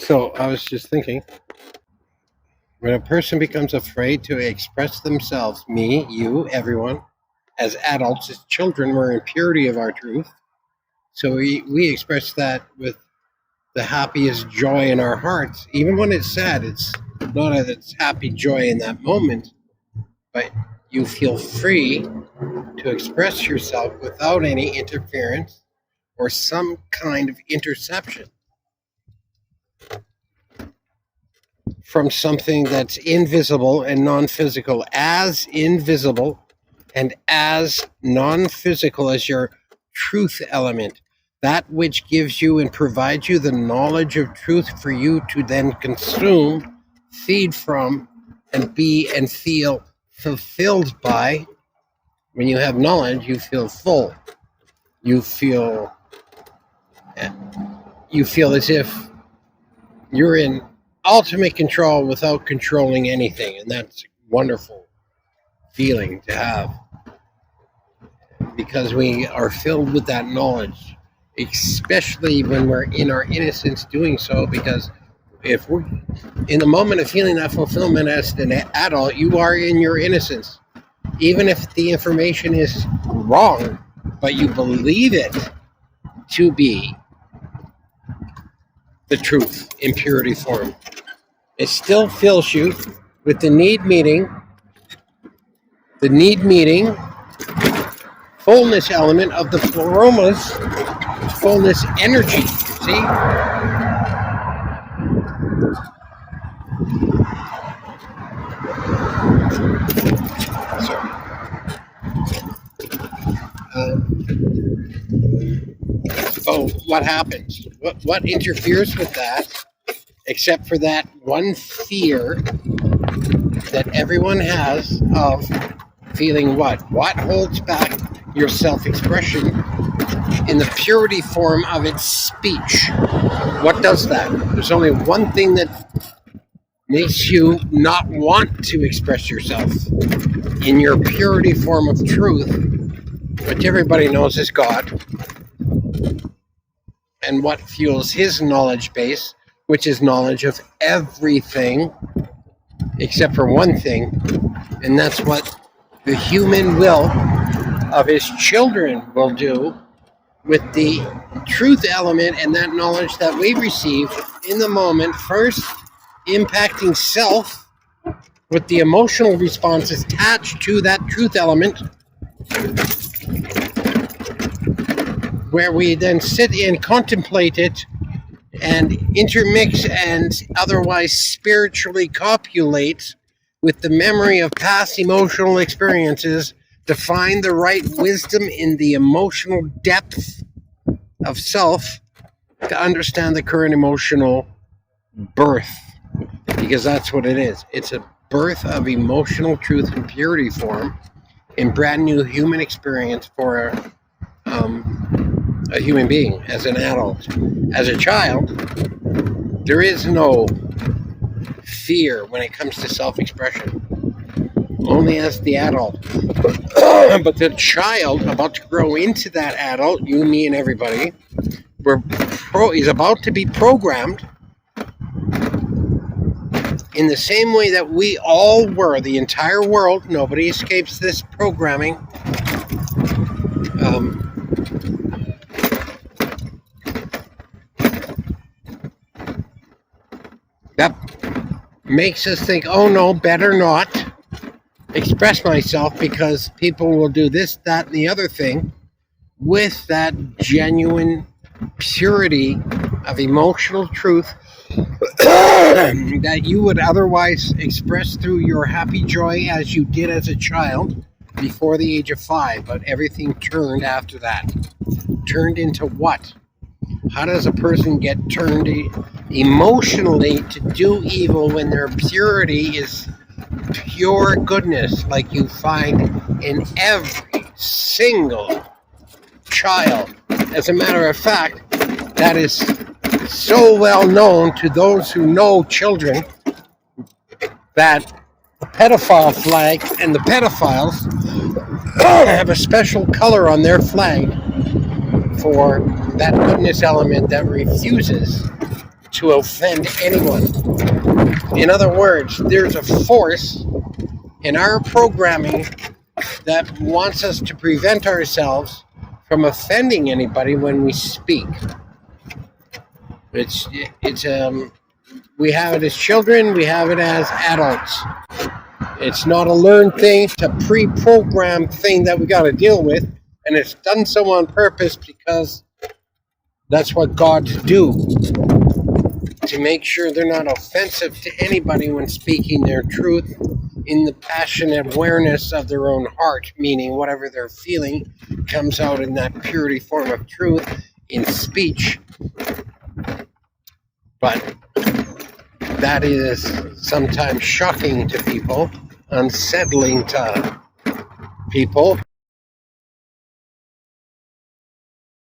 So I was just thinking, when a person becomes afraid to express themselves, me, you, everyone, as adults, as children, we're in purity of our truth. So we express that with the happiest joy in our hearts. Even when it's sad, it's not that it's happy joy in that moment, but you feel free to express yourself without any interference or some kind of interception from something that's invisible and non-physical, as invisible and as non-physical as your truth element, that which gives you and provides you the knowledge of truth for you to then consume, feed from, and be and feel fulfilled by. When you have knowledge, you feel full. You feel as if you're in ultimate control without controlling anything, and that's a wonderful feeling to have, because we are filled with that knowledge, especially when we're in our innocence doing so. Because if we're in the moment of feeling that fulfillment as an adult, you are in your innocence, even if the information is wrong, but you believe it to be the truth in purity form. It still fills you with the need meeting fullness element of the pheromones, fullness energy. See? So what happens? What interferes with that, except for that one fear that everyone has of feeling what? What holds back your self-expression in the purity form of its speech? What does that? There's only one thing that makes you not want to express yourself in your purity form of truth, which everybody knows is God, and what fuels his knowledge base, which is knowledge of everything except for one thing, and that's what the human will of his children will do with the truth element and that knowledge that we receive in the moment, first impacting self with the emotional responses attached to that truth element, where we then sit and contemplate it and intermix and otherwise spiritually copulate with the memory of past emotional experiences to find the right wisdom in the emotional depth of self to understand the current emotional birth, because that's what it is. It's a birth of emotional truth and purity form in brand new human experience for a human being as an adult. As a child, there is no fear when it comes to self-expression, only as the adult. But the child about to grow into that adult, you, me, and everybody, is about to be programmed in the same way that we all were, the entire world. Nobody escapes this programming. That makes us think, oh no, better not express myself because people will do this, that, and the other thing, with that genuine purity of emotional truth that you would otherwise express through your happy joy as you did as a child before the age of 5. But everything turned after that. Turned into what? How does a person get turned emotionally to do evil when their purity is pure goodness, like you find in every single child? As a matter of fact, that is so well known to those who know children that the pedophile flag and the pedophiles have a special color on their flag for that goodness element that refuses to offend anyone. In other words, there's a force in our programming that wants us to prevent ourselves from offending anybody when we speak. It's we have it as children, we have it as adults. It's not a learned thing, it's a pre-programmed thing that we got to deal with, and it's done so on purpose because that's what gods do, to make sure they're not offensive to anybody when speaking their truth in the passionate awareness of their own heart, meaning whatever they're feeling comes out in that purity form of truth in speech. But that is sometimes shocking to people, unsettling to people.